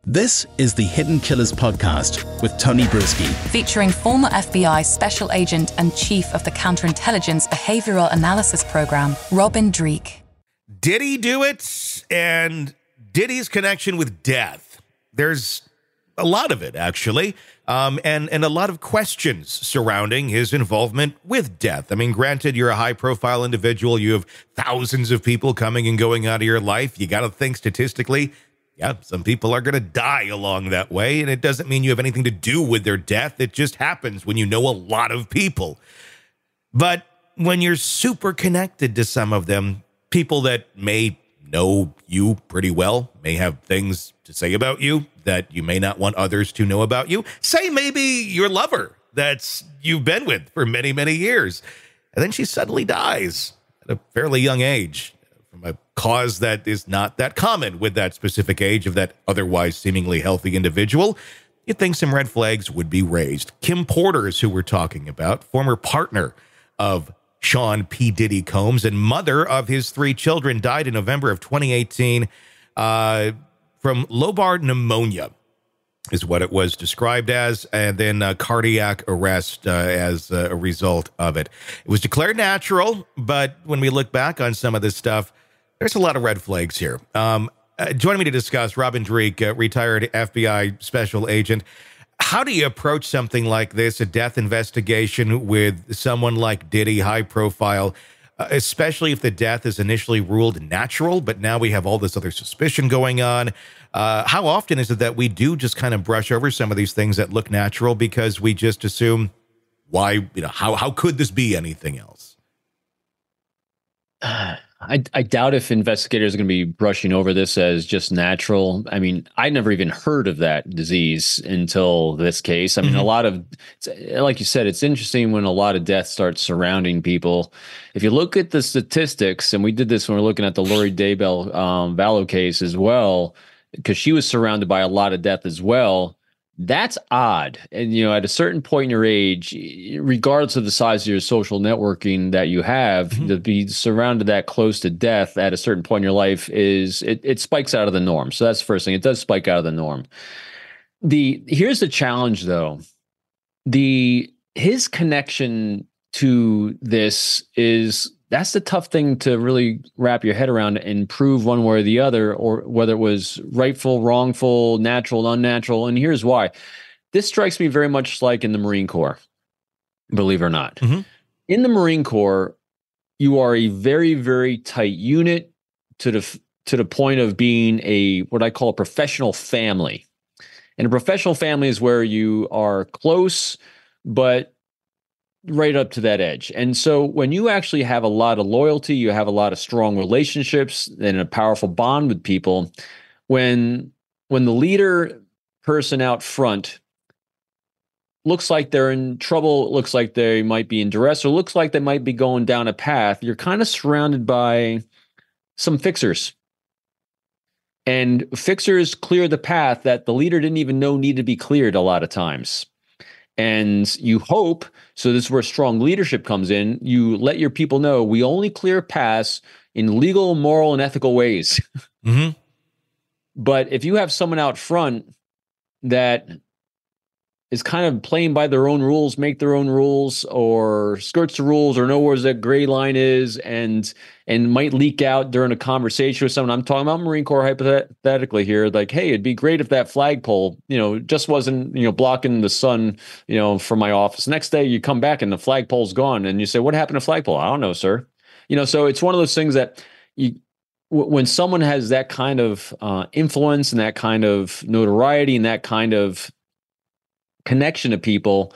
This is the Hidden Killers podcast with Tony Brueski. Featuring former FBI Special Agent and Chief of the Counterintelligence Behavioral Analysis Program, Dreeke. Diddy do it? And Diddy's connection with death. There's a lot of it, actually, and a lot of questions surrounding his involvement with death. I mean, granted, you're a high-profile individual. You have thousands of people coming and going out of your life. You got to think statistically, yeah, some people are going to die along that way, and it doesn't mean you have anything to do with their death. It just happens when you know a lot of people. But when you're super connected to some of them, people that may know you pretty well, may have things to say about you that you may not want others to know about you. Say maybe your lover that you've been with for many, many years, and then she suddenly dies at a fairly young age from a cause that is not that common with that specific age of that otherwise seemingly healthy individual. You'd think some red flags would be raised. Kim Porter's who we're talking about, former partner of Sean P. Diddy Combs and mother of his 3 children, died in November of 2018 from lobar pneumonia, is what it was described as, and then cardiac arrest as a result of it. It was declared natural, but when we look back on some of this stuff, there's a lot of red flags here. Joining me to discuss, Dreeke, retired FBI special agent. How do you approach something like this, a death investigation with someone like Diddy, high profile, especially if the death is initially ruled natural, but now we have all this other suspicion going on? How often is it that we do just kind of brush over some of these things that look natural because we just assume, why, how could this be anything else? I doubt if investigators are going to be brushing over this as just natural. I mean, I never even heard of that disease until this case. I mean, a lot of, like you said, it's interesting when a lot of death starts surrounding people. If you look at the statistics, and we did this when we were looking at the Lori Daybell Vallow case as well, because she was surrounded by a lot of death as well. That's odd. And, at a certain point in your age, regardless of the size of your social networking that you have, to be surrounded that close to death at a certain point in your life it spikes out of the norm. So that's the first thing. It does spike out of the norm. Here's the challenge, though. His connection to this that's the tough thing to really wrap your head around and prove one way or the other, or whether it was rightful, wrongful, natural, unnatural. And here's why. This strikes me very much like in the Marine Corps, believe it or not. In the Marine Corps, you are a very, very tight unit to the point of being what I call a professional family. And a professional family is where you are close, but right up to that edge. And so when you actually have a lot of loyalty, you have a lot of strong relationships and a powerful bond with people, when the leader person out front looks like they're in trouble, looks like they might be in duress, or looks like they might be going down a path, you're kind of surrounded by some fixers. And fixers clear the path that the leader didn't even know needed to be cleared a lot of times. And you hope, so this is where strong leadership comes in, you let your people know we only clear paths in legal, moral, and ethical ways. But if you have someone out front that is kind of playing by their own rules, make their own rules, or skirts the rules, or know where that gray line is, and might leak out during a conversation with someone. I'm talking about Marine Corps hypothetically here. Like, hey, it'd be great if that flagpole, just wasn't, blocking the sun, from my office. Next day you come back and the flagpole's gone, and you say, what happened to flagpole? I don't know, sir. So it's one of those things that when someone has that kind of influence and that kind of notoriety and that kind of connection to people,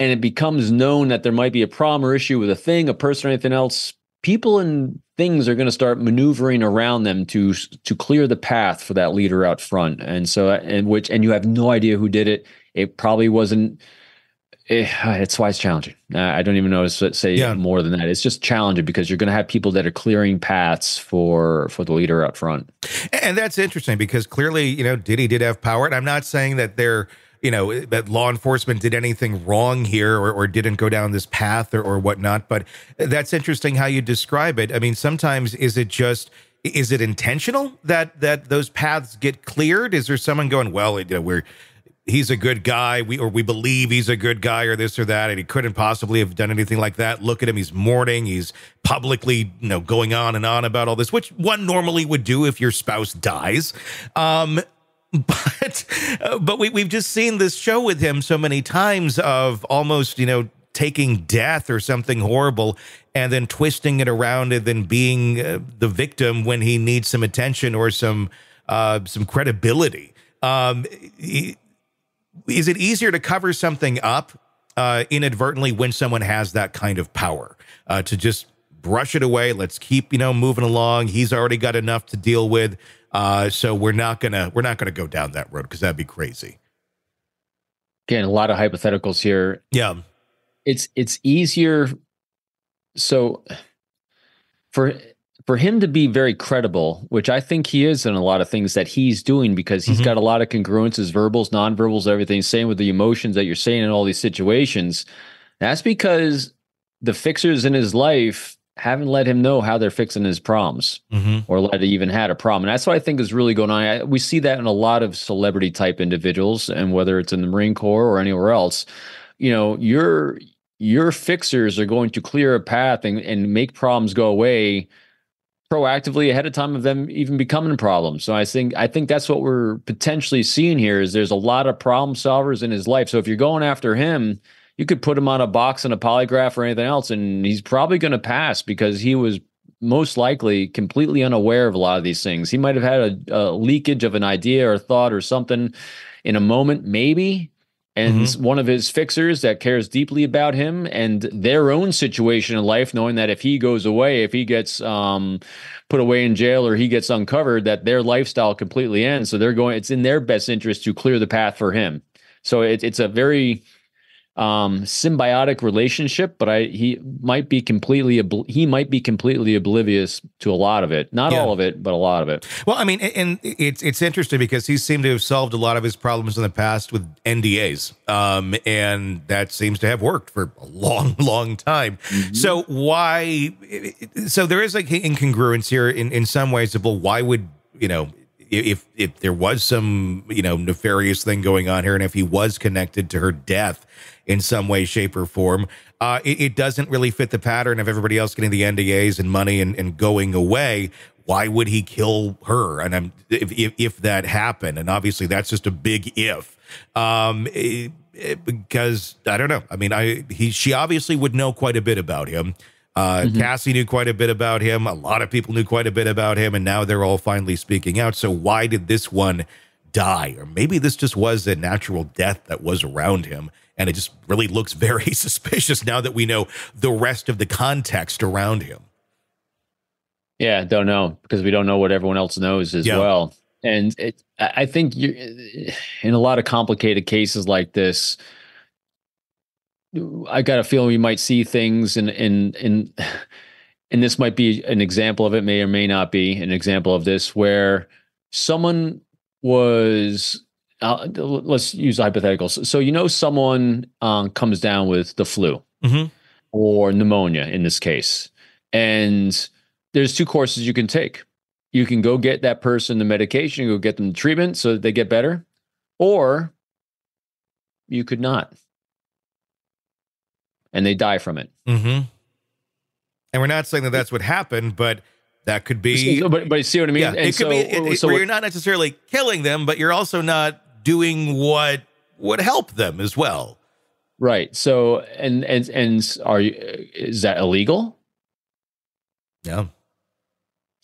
and it becomes known that there might be a problem or issue with a thing, a person, or anything else, people and things are going to start maneuvering around them to clear the path for that leader out front. And so, and you have no idea who did it. It probably wasn't. It's why it's challenging. I don't even know how to say more than that. It's just challenging because you're going to have people that are clearing paths for the leader out front. And that's interesting because clearly, Diddy did have power. And I'm not saying that that law enforcement did anything wrong here or didn't go down this path or whatnot. But that's interesting how you describe it. I mean, sometimes is it just is it intentional that those paths get cleared? Is there someone going, well, he's a good guy, we believe he's a good guy, or this or that, and he couldn't possibly have done anything like that. Look at him, he's mourning, he's publicly, going on and on about all this, which one normally would do if your spouse dies. But we've just seen this show with him so many times of almost, taking death or something horrible and then twisting it around and then being the victim when he needs some attention or some credibility. Is it easier to cover something up inadvertently when someone has that kind of power to just brush it away? Let's keep, moving along. He's already got enough to deal with. So we're not gonna go down that road because that'd be crazy. Again, a lot of hypotheticals here. Yeah. It's easier. So for him to be very credible, which I think he is in a lot of things that he's doing, because he's got a lot of congruences, verbals, nonverbals, everything, same with the emotions that you're saying in all these situations. That's because the fixers in his life haven't let him know how they're fixing his problems or let it even had a problem. And that's what I think is really going on. We see that in a lot of celebrity type individuals, and whether it's in the Marine Corps or anywhere else, your fixers are going to clear a path and make problems go away proactively ahead of time of them even becoming problems. So I think that's what we're potentially seeing here is there's a lot of problem solvers in his life. So if you're going after him, you could put him on a box and a polygraph or anything else, and he's probably going to pass because he was most likely completely unaware of a lot of these things. He might have had a leakage of an idea or thought or something in a moment, maybe. And one of his fixers that cares deeply about him and their own situation in life, knowing that if he goes away, if he gets put away in jail or he gets uncovered, that their lifestyle completely ends. So it's in their best interest to clear the path for him. So it's a very symbiotic relationship, but he might be completely oblivious to a lot of it. Not all of it, but a lot of it. Well, I mean, and it's interesting because he seemed to have solved a lot of his problems in the past with NDAs, and that seems to have worked for a long time. So so there is like incongruence here in some ways of, well, why would if there was some nefarious thing going on here, and if he was connected to her death in some way, shape, or form, it doesn't really fit the pattern of everybody else getting the NDAs and money and going away. Why would he kill her? And if that happened, and obviously that's just a big if, because I don't know. I mean, she obviously would know quite a bit about him. Cassie knew quite a bit about him. A lot of people knew quite a bit about him, and now they're all finally speaking out. So why did this one die? Or maybe this just was a natural death that was around him, and it just really looks very suspicious now that we know the rest of the context around him. Yeah, don't know, because we don't know what everyone else knows as well. And I think in a lot of complicated cases like this, I got a feeling we might see things and this might be an example of it, may or may not be an example of this, where someone was, let's use hypotheticals. So, someone comes down with the flu or pneumonia in this case, and there's two courses you can take. You can go get that person the medication, go get them the treatment so that they get better, or you could not. And they die from it. And we're not saying that that's what happened, but that could be. But you see what I mean? Yeah, it could be. Where you're not necessarily killing them, but you're also not doing what would help them as well. Right. So, and is that illegal? Yeah.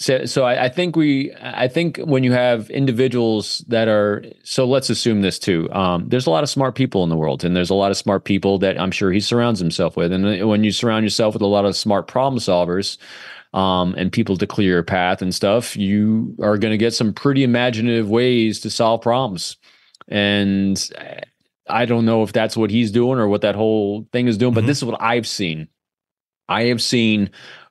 So I think when you have individuals that are, so let's assume this too. There's a lot of smart people in the world, and there's a lot of smart people that I'm sure he surrounds himself with. And when you surround yourself with a lot of smart problem solvers, and people to clear your path and stuff, you are going to get some pretty imaginative ways to solve problems. And I don't know if that's what he's doing or what that whole thing is doing, but this is what I've seen. I have seen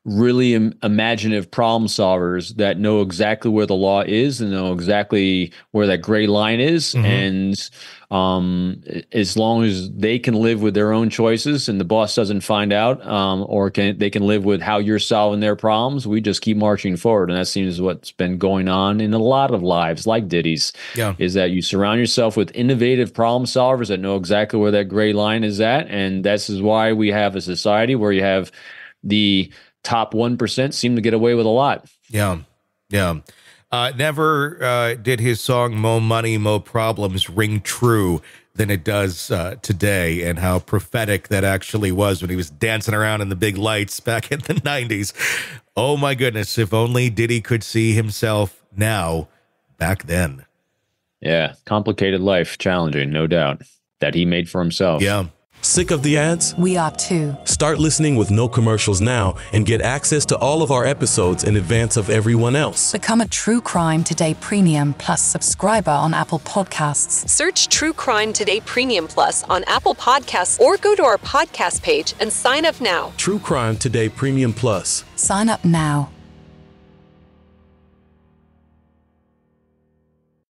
really imaginative problem solvers that know exactly where the law is and know exactly where that gray line is. And as long as they can live with their own choices and the boss doesn't find out, or they can live with how you're solving their problems, we just keep marching forward. And that seems what's been going on in a lot of lives like Diddy's, is that you surround yourself with innovative problem solvers that know exactly where that gray line is at. And this is why we have a society where you have the top 1% seem to get away with a lot. Yeah. Never did his song "Mo Money, Mo Problems" ring true than it does today, and how prophetic that actually was when he was dancing around in the big lights back in the 90s. Oh my goodness, if only Diddy could see himself now back then. Yeah, complicated life, challenging, no doubt, that he made for himself. Yeah. Sick of the ads? We are too. Start listening with no commercials now and get access to all of our episodes in advance of everyone else. Become a True Crime Today Premium Plus subscriber on Apple Podcasts. Search True Crime Today Premium Plus on Apple Podcasts or go to our podcast page and sign up now. True Crime Today Premium Plus. Sign up now.